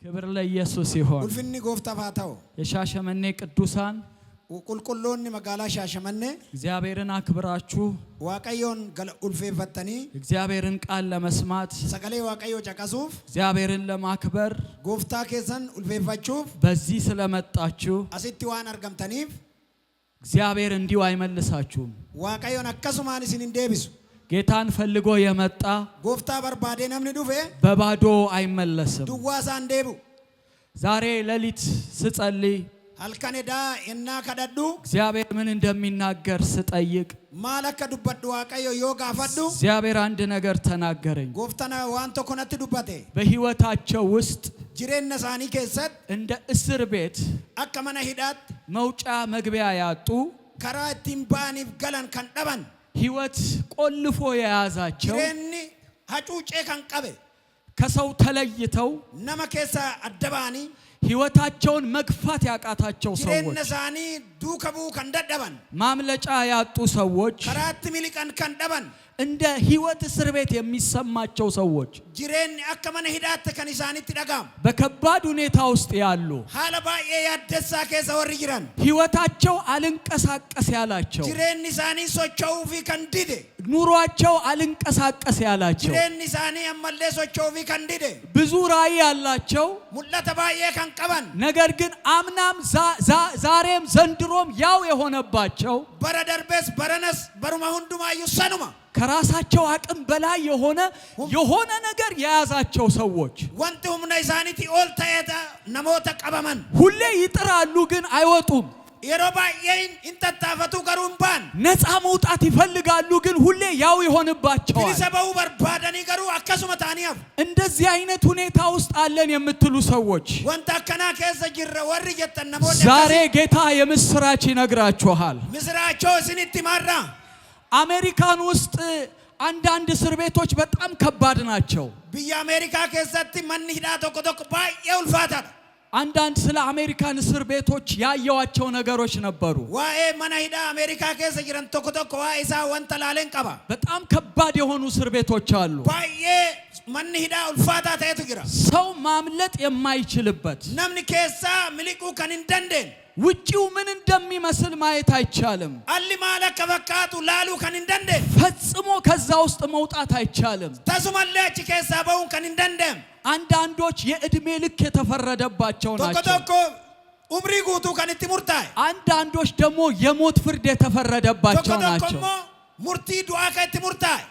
ክብር ለኢየሱስ ይሁን። ኡልፍኒ ጎፍታ ባታው የሻሸመኔ ቅዱሳን ቁልቁሎኒ መጋላ ሻሸመኔ እግዚአብሔርን አክብራችሁ ዋቀዮን ገለ ኡልፌፈተኒ እግዚአብሔርን ቃል ለመስማት ሰገሌ ዋቀዮ ጨቀሱፍ እግዚአብሔርን ለማክበር ጎፍታ ከሰን ኡልፌፈቹፍ በዚህ ስለመጣችሁ አሲቲ ዋን አርገምተኒፍ እግዚአብሔር እንዲሁ አይመልሳችሁም። ዋቀዮን አከሱማን ሲን እንደብሱ ጌታን ፈልጎ የመጣ ጎፍታ በርባዴ ነምን ዱፌ በባዶ አይመለስም። ዱዋሳ እንደቡ ዛሬ ሌሊት ስጸልይ አልከነዳ እና ከደዱ እግዚአብሔር ምን እንደሚናገር ስጠይቅ ማለከ ዱበዱ ዋቀዮ ዮጋ ፈዱ እግዚአብሔር አንድ ነገር ተናገረኝ። ጎፍታና ዋንቶ ኮነቲ ዱበቴ በህይወታቸው ውስጥ ጅሬነ ሳኒ ከሰት እንደ እስር ቤት አከመነ ሂዳት መውጫ መግቢያ ያጡ ከራ ቲምባኒፍ ገለን ከንደበን ህይወት ቆልፎ የያዛቸው ጅሬኒ ሀጩጬ ከንቀበ ከሰው ተለይተው ነመ ከሳ አደባኒ ህይወታቸውን መግፋት ያቃታቸው ሰዎች ጅሬነሳኒ ዱከቡ ከንደደበን ማምለጫ ያጡ ሰዎች ከራት ሚሊቀን ከንደበን እንደ ህይወት እስር ቤት የሚሰማቸው ሰዎች ጅሬን አከመነ ሂዳት ከኒሳኒት ደጋም በከባድ ሁኔታ ውስጥ ያሉ ሃለባዬ ያደሳ ከሰወር ይጅራን ህይወታቸው አልንቀሳቀስ ያላቸው ጅሬን ኒሳኒ ሶቸው ፊ ከንዲደ ኑሯቸው አልንቀሳቀስ ያላቸው ጅሬን ኒሳኒ አመለ ሶቸው ፊ ከንዲደ ብዙ ራዕይ ያላቸው ሙለተባዬ ከንቀበን ነገር ግን አምናም ዛሬም ዘንድሮም ያው የሆነባቸው በረደርበስ በረነስ በሩማ ሁንዱማ ይሰኑማ ከራሳቸው አቅም በላይ የሆነ ነገር የያዛቸው ሰዎች ወንቱም ነይሳኒቲ ኦልታየታ ነሞተ ቀበመን ሁሌ ይጥራሉ ግን አይወጡም። የሮባዬን እንተታፈቱ ገሩምባን ነፃ መውጣት ይፈልጋሉ ግን ሁሌ ያው ይሆንባቸዋል። ሊሰበው በርባዳኒ ገሩ አከሱመታኒያፍ እንደዚህ አይነት ሁኔታ ውስጥ አለን የምትሉ ሰዎች ወንታ ከና ከዘ ጅረ ወር የተነሞ ዛሬ ጌታ የምስራች ይነግራችኋል። ምስራቸው ስንት ማራ አሜሪካን ውስጥ አንዳንድ እስር ቤቶች በጣም ከባድ ናቸው። በአሜሪካ ከሰት ማን ሂዳ ተቆጥቆ ባየ ኡልፋታ አንዳንድ ስለ አሜሪካን እስር ቤቶች ያየዋቸው ነገሮች ነበሩ። ዋኤ ማን ሂዳ አሜሪካ ከሰ ጅረን ተቆጥቆ ዋይሳ ወንተላለን ቀባ በጣም ከባድ የሆኑ እስር ቤቶች አሉ። ባየ ማን ሂዳ ኡልፋታ ታየቱ ጅራ ሰው ማምለጥ የማይችልበት ነምን ከሳ ሚሊቁ ከንንደንደን ውጪው ምን እንደሚመስል ማየት አይቻልም። አሊ ማለከ በቃቱ ላሉ ከንንደንደን ፈጽሞ ከዛ ውስጥ መውጣት አይቻልም። ተሱማለች ከሳበው ከንንደንደም አንዳንዶች የእድሜ ልክ የተፈረደባቸው ናቸው። ተቆጥቆ ኡምሪ ጉቱ ከንቲ ሙርታይ አንዳንዶች ደግሞ የሞት ፍርድ የተፈረደባቸው ናቸው። ሙርቲ ዱአ ከንቲ ሙርታይ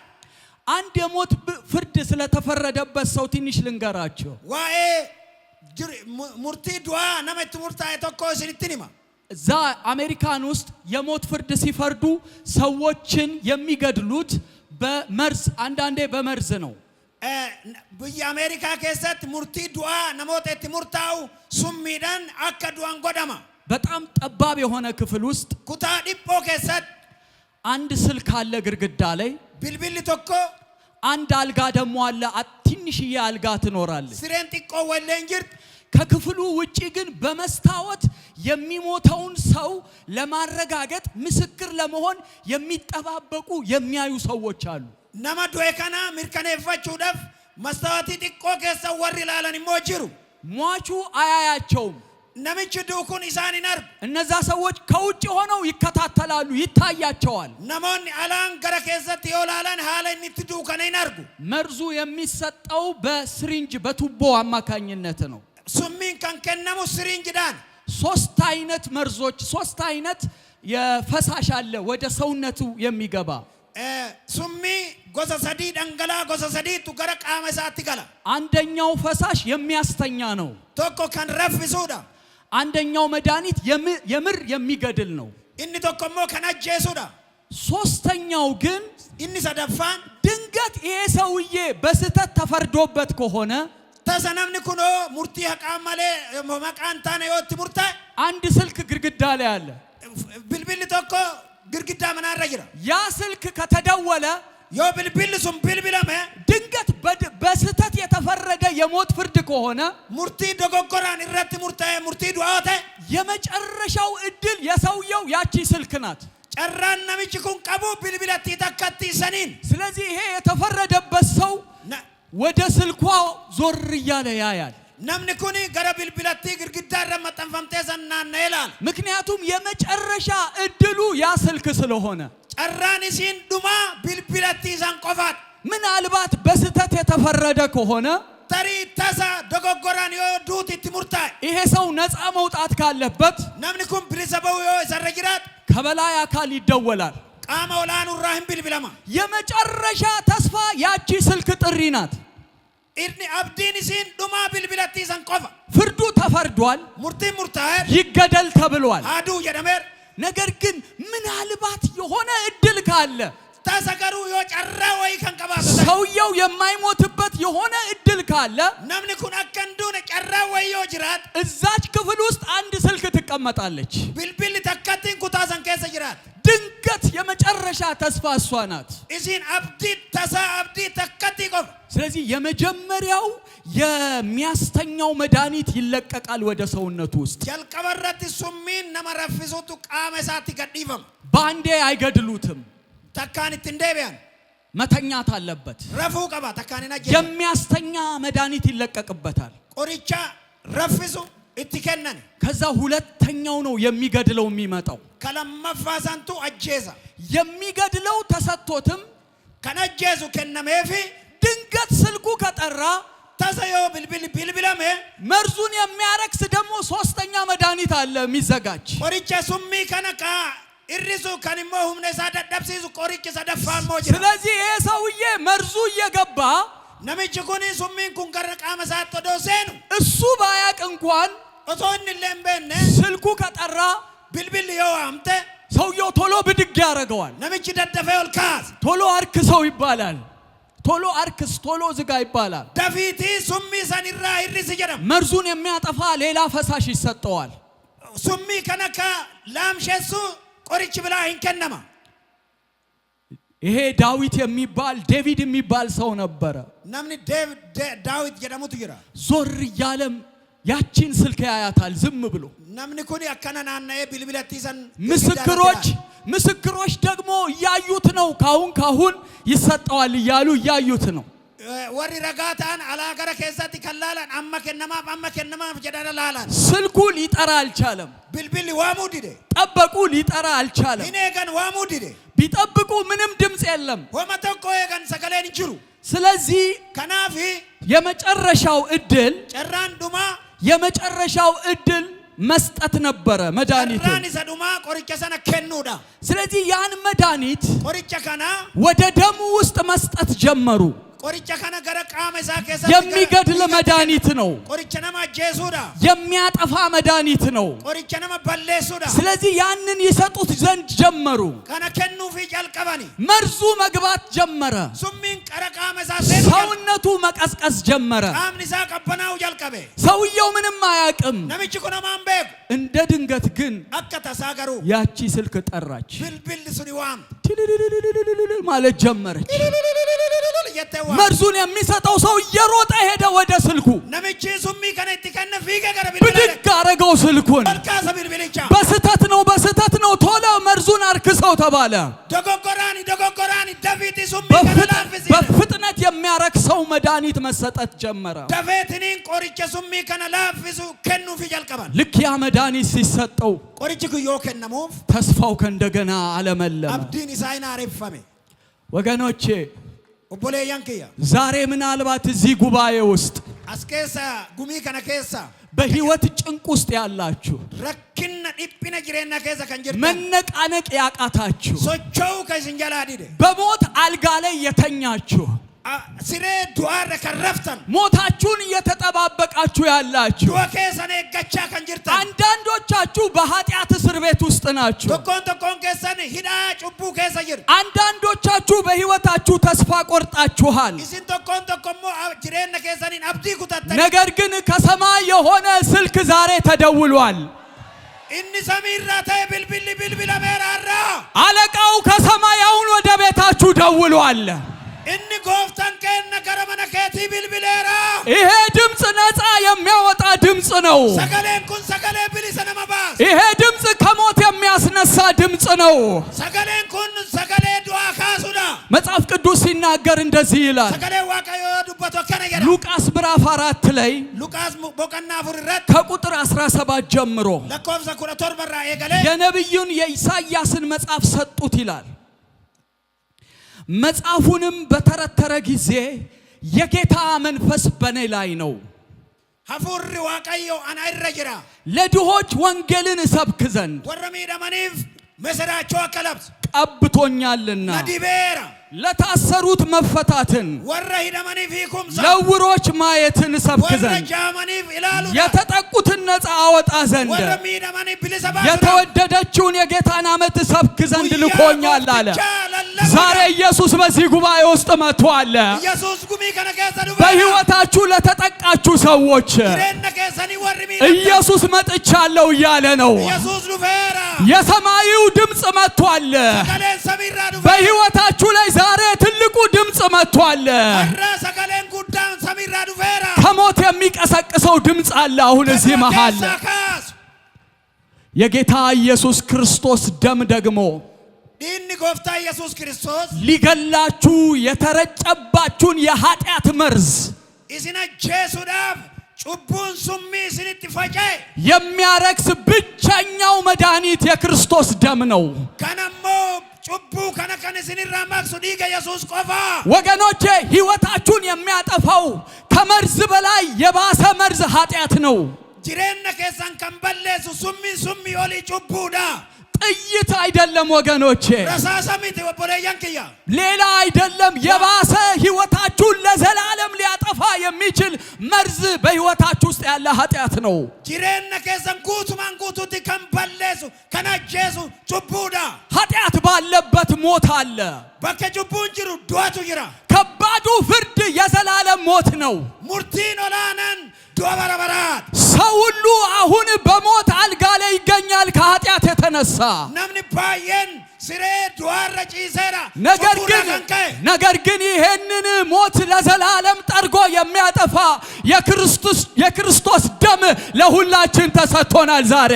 አንድ የሞት ፍርድ ስለተፈረደበት ሰው ትንሽ ልንገራቸው። ዋኤ ሙርቲ ዱአ ነመት ሙርታይ ተኮ ሲልትኒማ እዛ አሜሪካን ውስጥ የሞት ፍርድ ሲፈርዱ ሰዎችን የሚገድሉት በመርዝ አንዳንዴ በመርዝ ነው። በአሜሪካ ከሰት ሙርቲ ዱአ ነሞት ሙርታው ሱሚዳን አከዱአን ጎዳማ በጣም ጠባብ የሆነ ክፍል ውስጥ ኩታ ዲፖ ከሰት አንድ ስልክ አለ ግድግዳ ላይ ቢልቢል ተኮ አንድ አልጋ ደግሞ አለ። ትንሽዬ አልጋ ትኖራለች። ስሬን ጥቆ ወለንጅር ከክፍሉ ውጪ ግን በመስታወት የሚሞተውን ሰው ለማረጋገጥ ምስክር ለመሆን የሚጠባበቁ የሚያዩ ሰዎች አሉ። ነማዶ የከና ምርከኔፈቹ ደፍ መስታወት ጥቆ ከሰ ወር ላለን ሞጅሩ ሟቹ አያያቸውም። ነምች ዱኩን ኢሳኒን አርግ እነዛ ሰዎች ከውጭ ሆነው ይከታተላሉ፣ ይታያቸዋል። ነሞን አላን ገረ ከሰት ይወላለን ሃለን ንትዱከነን አርጉ መርዙ የሚሰጠው በስሪንጅ በቱቦ አማካኝነት ነው። ሱሚን ከንከነሙ ስሪንጅ ዳን ሶስት አይነት መርዞች ሶስት አይነት የፈሳሽ አለ ወደ ሰውነቱ የሚገባ ሱሚ ጎሰ ሰዲ ደንገላ ጎሰ ሰዲ ቱገረ ቃመሳት ይገላ አንደኛው ፈሳሽ የሚያስተኛ ነው። ቶኮ ከን ረፍሱዳ አንደኛው መድኃኒት የምር የሚገድል ነው። እኒ ቶኮሞ ከናጀሱዳ ሶስተኛው ግን እኒ ሰደፋን ድንገት ይሄ ሰውዬ በስተት ተፈርዶበት ከሆነ ተሰነምኒ ኩኖ ሙርቲ ሐቃማለ መቃንታነ ይወት ሙርታ አንድ ስልክ ግድግዳ ላይ አለ። ቢልቢል ቶኮ ግድግዳ ምን አረጅራ ያ ስልክ ከተደወለ ዮ ቢልቢል ሱም ቢልቢላመ ድንገት በስተት የተፈረደ የሞት ፍርድ ከሆነ ሙርቲ ደጎጎራን ይረት ሙርቲ ዱአተ የመጨረሻው እድል የሰውየው ያቺ ስልክ ናት። ጨራን ነምጭ ኩን ቀቡ ቢልቢላት ተከቲ ሰኒን ስለዚህ ይሄ የተፈረደበት ሰው ወደ ስልኳ ዞር እያለ ያያል። namni kuni gara bilbilatti girgiddaarra maxxanfamtee sannaanne ይላል ምክንያቱም የመጨረሻ እድሉ ያ ስልክ ስለሆነ ጨራን ሲን ዱማ bilbilatti san qofaat ምናልባት በስተት የተፈረደ ከሆነ ተሪ ተሳ ደጎጎራን ይወዱት ትምርታይ ይሄ ሰው ነፃ መውጣት ካለበት namni kun bilisabው ይሰረጅራት ከበላይ አካል ይደወላል ቃማ ወላኑ ራህም bilbilama የመጨረሻ ተስፋ ያቺ ስልክ ጥሪ ናት ኢድኒ አብዲን ሲን ዱማ bilbilatti san qofa ፍርዱ ተፈርዷል ሙርቲ ሙርታይ ይገደል ተብሏል አዱ የደመር ነገር ግን ምናልባት የሆነ እድል ካለ ተሰገሩ ይጨራ ወይ ከንቀባተ ሰውየው የማይሞትበት የሆነ እድል ካለ namni kun akkanዱን ጨራ ወይ ይጅራት እዛች ክፍል ውስጥ አንድ ስልክ ትቀመጣለች bilbil takkatin kutasan keessa jirat ድንገት የመጨረሻ ተስፋ እሷ ናት እዚን አብዲ ተሳ አብዲ ተከቲ ቆፍ ስለዚህ የመጀመሪያው የሚያስተኛው መድኃኒት ይለቀቃል ወደ ሰውነቱ ውስጥ ጀልቀበረት ሱሚን ነመረፍሱቱ ቃመሳት ይገዲፈም ባንዴ አይገድሉትም ተካኒት እንደቢያን መተኛት አለበት ረፉ ቀባ ተካኒና የሚያስተኛ መድኃኒት ይለቀቅበታል ቆሪቻ ረፍሱ እትከነን ከዛ ሁለተኛው ነው የሚገድለው የሚመጣው ከለመፋሳንቱ አጀዛ የሚገድለው ተሰጥቶትም ከነጀሱ ከነመፊ ድንገት ስልኩ ከጠራ ተሰዮ bilbilame መርዙን የሚያረክስ ደግሞ ሶስተኛ መድኃኒት አለ የሚዘጋጅ ቆሪቻ ሱሚ ከነካ ኢሪሱ ከንሞ ሁምነሳ ደደብሲሱ ቆሪቻ ሰደፋሞ ስለዚህ ይሄ ሰውዬ መርዙ እየገባ ነምጭ ኩኒ ሱሚን ኩን ከረቃመሳት ተዶሰኑ እሱ ባያቅ እንኳን እቶን ለምበነ ስልኩ ከጠራ bilbil yoamte ሰውየው ቶሎ ብድግ ያረጋዋል ነምጭ ደደፈል ካስ ቶሎ አርክሰው ይባላል ቶሎ አርክስ ቶሎ ዝጋ ይባላል ዳፊቲ ሱሚ ሰንራ ኢሪስ ይጀደም መርዙን የሚያጠፋ ሌላ ፈሳሽ ይሰጠዋል ሱሚ ከነካ ላምሸሱ ቆሪች ብላ እንከነማ ይሄ ዳዊት የሚባል ዴቪድ የሚባል ሰው ነበረ ናምኒ ዳዊት የደሙት ይራ ዞር ያለም ያቺን ስልክ ያያታል ዝም ብሎ ናምኒ ኩኒ አከናናና bilbilattisan ምስክሮች ደግሞ ያዩት ነው ካሁን ይሰጣዋል ይያሉ ያዩት ነው ወሪ ረጋታን አላገረ ከዛት ከላላን አመከነማ ጀዳላላን ስልኩ ሊጠራ አልቻለም bilbil ዋሙዲደ ጠበቁ ሊጠራ አልቻለም ኢኔገን ዋሙዲደ ቢጠብቁ ምንም ድምጽ የለም ወመተቆ የገን ሰከለን ይችሩ ስለዚህ ከናፊ የመጨረሻው እድል ጨራን ዱማ የመጨረሻው እድል መስጠት ነበረ መድኃኒቱ ጨራን ሰዱማ ቆርጨሰነ ከኑዳ ስለዚህ ያን መድኃኒት ቆርጨ ከና ወደ ደሙ ውስጥ መስጠት ጀመሩ ቆርጨ ከና ገረ ቃመሳ ከሰ የሚገድል መድኃኒት ነው ቆርጨ ነማ ጄሱዳ የሚያጠፋ መድኃኒት ነው ቆርጨ ነማ በለሱዳ ስለዚህ ያንን ይሰጡት ዘንድ ጀመሩ ከና ከኑ ፊ ጫልቀባኒ መርዙ መግባት ጀመረ ሱሚን ቀረቃ መሳ ሰውነቱ መቀስቀስ ጀመረ ቃምኒሳ ቀበናው ጫልቀበ ሰውየው ምንም አያውቅም ነምጭ ኮና ማንበብ እንደ ድንገት ግን አከታሳገሩ ያቺ ስልክ ጠራች bilbil ሱሪዋም ማለት ጀመረች መርዙን የሚሰጠው ሰው እየሮጠ ሄደ ወደ ስልኩ ነምጭ ሱሚ ከነቲ ከነ ፊገ ገረ ብድግ አረገው ስልኩን አልካሰ bilbiliቻ በስተት ነው ቶሎ መርዙን አርክሰው ተባለ ደጎጎራኒ ዳቪት ሱሚ ከነላፍዚ በፍጥነት የሚያረክሰው መድኃኒት መሰጠት ጀመረ ዳቪትኒን ቆርጨ ሱሚ ከነላፍዙ ከኑ ፊ ጃልቀባን ልክ ያ መድኃኒት ሲሰጠው ቆርጭ ኩዮ ከነሙፍ ተስፋው ከእንደገና አለመለመ አብዲን ኢሳይና አረፈመ ወገኖቼ ኦቦሌ ያንከያ ዛሬ ምናልባት እዚህ ጉባኤ ውስጥ አስከሳ ጉሚ ከነከሳ በህይወት ጭንቅ ውስጥ ያላችሁ ረክነ ዲፕነ ጅሬና ከዛ ከንጀር መነቃነቅ ያቃታችሁ ሶቾው ከዝንጀላ ዲደ በሞት አልጋ ላይ የተኛችሁ ሲሬ ዱአረ ከረፍተን ሞታችሁን እየተጠባበቃችሁ ያላችሁ ዱአከሰነ ገቻ ከንጀርታ አንዳንዶቻችሁ በኃጢአት እስር ቤት ውስጥ ናችሁ ተኮን ከሰነ ሂዳ ጩቡ ከሰይር አንዳንዶቻችሁ በህይወታችሁ ተስፋ ቆርጣችኋል ኢሲን ተኮሞ ጅሬና ከሰኒን አብዲ ኩታታ ነገር ግን ከሰማይ የሆነ ስልክ ዛሬ ተደውሏል ኢኒ ሰሚራተ bilbil አመራራ አለቃው ከሰማይ አሁን ወደ ቤታችሁ ደውሏል እኒ ጎፍታን ከነ ገረመነ ከቲ bilbilera ይሄ ድምጽ ነፃ የሚያወጣ ድምጽ ነው ሰገሌን ኩን ሰገሌ ብሊሰነ መባስ ይሄ ድምጽ ከሞት የሚያስነሳ ድምጽ ነው ሰገሌን ኩን ሰገሌ ዱአ ካሱዳ መጽሐፍ ቅዱስ ሲናገር እንደዚህ ይላል። ሰገሌ ዋቀዮ ዱበቶ ከነገራ ሉቃስ ምዕራፍ 4 ላይ ሉቃስ ቦቀና ፉርረት ከቁጥር 17 ጀምሮ ለኮብዘ ኩረቶር በራ የገሌ የነብዩን የኢሳይያስን መጽሐፍ ሰጡት ይላል። መጽሐፉንም በተረተረ ጊዜ የጌታ መንፈስ በኔ ላይ ነው፣ ሀፉር ዋቀዮ አናይረጅራ ለድሆች ወንጌልን እሰብክ ዘንድ ወረሚ ደመኒፍ መስራቸው አከለብስ ቀብቶኛልና ነዲቤራ ለታሰሩት መፈታትን ወረ ሂደመኒ ፊኩም ለውሮች ማየትን እሰብክ ወረ ዘንድ ጃመኒፍ ኢላሉ የተጠቁትን ነፃ አወጣ ዘንድ ወረ ሚደመኒ ቢልሰባ የተወደደችውን የጌታን ዓመት እሰብክ ዘንድ ልኮኛል አለ። ዛሬ ኢየሱስ በዚህ ጉባኤ ውስጥ መጥቷል። ኢየሱስ ጉሚ ከነከሰዱ በሕይወታችሁ ለተጠቃችሁ ሰዎች ኢየሱስ መጥቻለሁ እያለ ነው። ኢየሱስ ዱፌራ የሰማዩ ድምጽ መጥቷል። ሰገሌን ሰሚራ ዱፌራ በሕይወታችሁ ላይ ዛሬ ትልቁ ድምጽ መጥቷል። አራ ሰገሌን ጉዳን ሰሚራ ዱፌራ ከሞት የሚቀሰቅሰው ድምጽ አለ። አሁን እዚህ መሃል የጌታ ኢየሱስ ክርስቶስ ደም ደግሞ ዲኒ ጎፍታ ኢየሱስ ክርስቶስ ሊገላችሁ የተረጨባችሁን የኃጢአት መርዝ ኢስነ ጄሱዳፍ ጩቡን ሱሚ ስንት ፈጨ የሚያረክስ ብቸኛው መድኃኒት የክርስቶስ ደም ነው። ከነሞ ጩቡ ከነከነ ስንራ ማክሱ ዲገ ኢየሱስ ቆፋ ወገኖቼ ሕይወታችሁን የሚያጠፋው ከመርዝ በላይ የባሰ መርዝ ኃጢአት ነው። ጅሬነ ከሰን ከንበለሱ ሱሚ ኦሊ ጩቡዳ ጥይት አይደለም ወገኖቼ፣ ረሳሳሚት ወቦለያንከያ ሌላ አይደለም። የባሰ ሕይወታችሁን ለዘላለም ሊያጠፋ የሚችል መርዝ በሕይወታችሁ ውስጥ ያለ ኃጢአት ነው። ጅሬነ ከሰን ጉቱማን ጉቱቲ ከንበለሱ ከነጀሱ ጩቡዳ ኃጢአት ባለበት ሞት አለ። በከ ጩቡን ጅሩ ዱዋቱ ጅራ ከባዱ ፍርድ የዘላለም ሞት ነው። ሙርቲን ኦላነን ዱዋበረበራት ሰው ሁሉ አሁን በሞት አልጋ ላይ ይገኛል ከኃጢአት የተነሳ። ነምን ባየን ስሬ ዱዋረ ጪሰራ ነገር ግን ይሄንን ሞት ለዘላለም ጠርጎ የሚያጠፋ የክርስቶስ ደም ለሁላችን ተሰጥቶናል ዛሬ።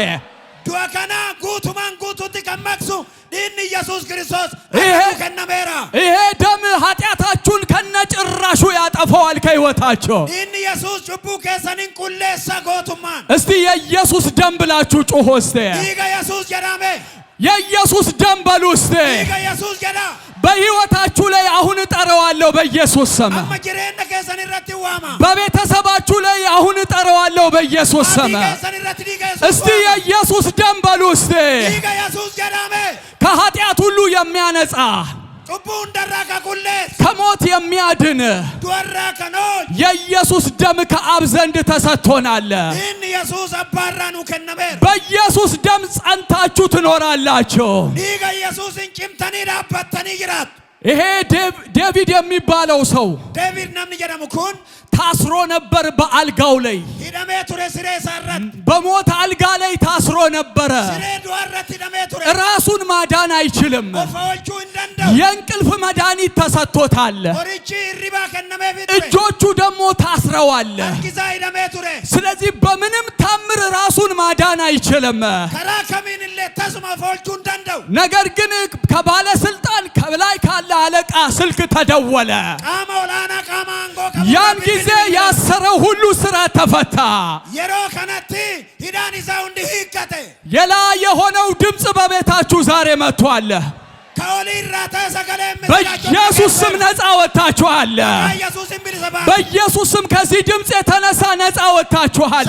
ዱዋከና ጉቱማን ጉቱቲ ከመክሱ ዲን ኢየሱስ ክርስቶስ ከነሜራ ይሄ ደም ኃጢአታችሁን ከነጭራሹ ያጠፋዋል ከሕይወታችሁ። ዲን ኢየሱስ ጩቡ ከሰኒን ቁሌሳ ጎቱማን እስቲ የኢየሱስ ደም ብላችሁ ጩኹ እስቲ። ዲገ ኢየሱስ ጀዳሜ የኢየሱስ ደም በሉ እስቲ። ዲገ ኢየሱስ ጀዳ በሕይወታችሁ ላይ አሁን እጠራዋለሁ በኢየሱስ ስም። አመጅሬነ ከሰኒ ረቲ ዋማ በቤተሰባችሁ ላይ አሁን እጠራዋለሁ በኢየሱስ ስም። እስቲ የኢየሱስ ደም በሉ እስቲ። ዲገ ኢየሱስ ጀዳሜ ከኃጢአት ሁሉ የሚያነጻ ጩቡ እንደራካ ቁሌስ ከሞት የሚያድን ዱወራ ከኖች የኢየሱስ ደም ከአብ ዘንድ ተሰጥቶናል። ዲን ኢየሱስ አባራኑ ከነሜር በኢየሱስ ደም ጸንታችሁ ትኖራላችሁ። ዲገ ኢየሱስን ጭምተኒ ዳበተኒ ጅራት ይሄ ዴቪድ የሚባለው ሰው ዴቪድ ነምን ጀደሙ ኩን ታስሮ ነበር በአልጋው ላይ። ሂደሜ ቱሬ ስሬ ሳረት በሞት አልጋ ላይ ታስሮ ነበረ። ስሬ ዱዋረት ሂደሜ ቱሬ ራሱን ማዳን አይችልም። ኦፋዎቹ እንደንደው የእንቅልፍ መድኃኒት ተሰጥቶታል። ኦሪቺ ሪባ ከነሜ ፊት እጆቹ ደግሞ ታስረዋል። ጊዛ ሂደሜ ቱሬ ስለዚህ በምንም ታምር ራሱን ማዳን አይችልም። ከራ ከሚን ለተስማ ኦፋዎቹ እንደንደው ነገር ግን ከባለስልጣን ከላይ ካለ አለቃ ስልክ ተደወለ። ቃማ ወላና ቃማ አንጎ ያን ጊዜ ያሰረው ሁሉ ስራ ተፈታ። የሮ ከነቲ ሂዳን ይዛው እንዲህከተ የላይ የሆነው ድምጽ በቤታችሁ ዛሬ መጥቷል። በኢየሱስ ስም ነፃ ወጥታችኋል። በኢየሱስ ስም ከዚህ ድምጽ የተነሳ ነፃ ወጥታችኋል።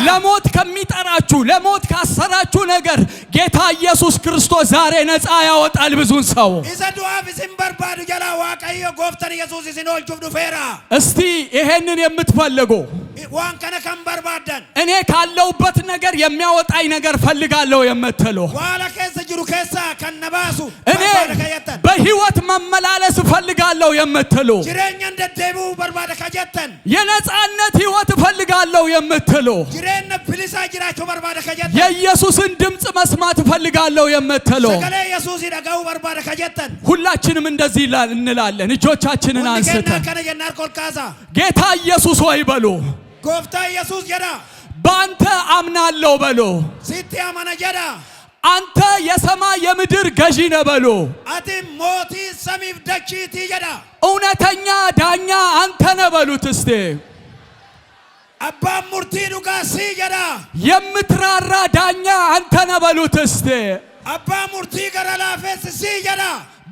ለሞት ከሚጠራችሁ ለሞት ካሰራችሁ ነገር ጌታ ኢየሱስ ክርስቶስ ዛሬ ነፃ ያወጣል ብዙን ሰው። እስቲ ይሄንን የምትፈልጉ እኔ ካለውበት ነገር የሚያወጣኝ ነገር ፈልጋለሁ የምትሉ እኔ በሕይወት መመላለስ እፈልጋለሁ የምትሉ የነጻነት ሕይወት እፈልጋለሁ የምትሉ የኢየሱስን ድምጽ መስማት እፈልጋለሁ የምትሉ ሁላችንም እንደዚህ እንላለን። እጆቻችንን አንስተን ጌታ ኢየሱስ ሆይ በሉ። ጎፍታ ኢየሱስ ጀዳ ባንተ አምናለሁ በሉ። ሲቲ አማና ጀዳ አንተ የሰማይ የምድር ገዢ ነህ በሉ። አቲ ሞቲ ሰሚፍ ደቺቲ ጀዳ እውነተኛ ዳኛ አንተ ነህ በሉት እስቲ። አባ ሙርቲ ዱጋ ሲ ጀዳ የምትራራ ዳኛ አንተ ነህ በሉት እስቲ። አባ ሙርቲ ገራላፈስ ሲ ጀዳ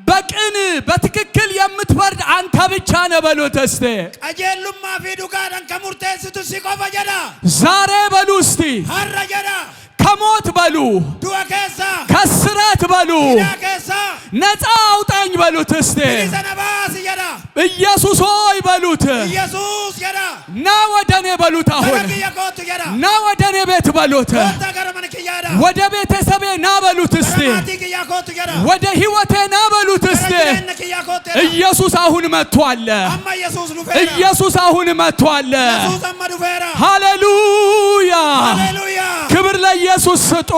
በቅን በትክክል የምትፈርድ አንተ ብቻ ነህ በሉት እስቲ። ቀጀሉማ ፊ ዱጋዳን ከሙርቴስቱ ሲቆፈ ጀዳ ዛሬ በሉ እስቲ ሀረ ጀዳ ከሞት በሉ ዱአ ከሳ ከስራት በሉ ከሳ ነፃ አውጣኝ በሉት እስቲ። ሰነባስ ጀዳ ኢየሱስ ሆይ በሉት። ኢየሱስ ጀዳ ና ወደኔ በሉት። አሁን ና ወደኔ ቤት በሉት። ወደ ቤተሰቤ ና በሉት እስቲ። ወደ ህይወቴ ና በሉት እስቲ። ኢየሱስ አሁን መጥቷል። ኢየሱስ አሁን መጥቷል። ሃሌሉያ! ክብር ለኢየሱስ ስጡ።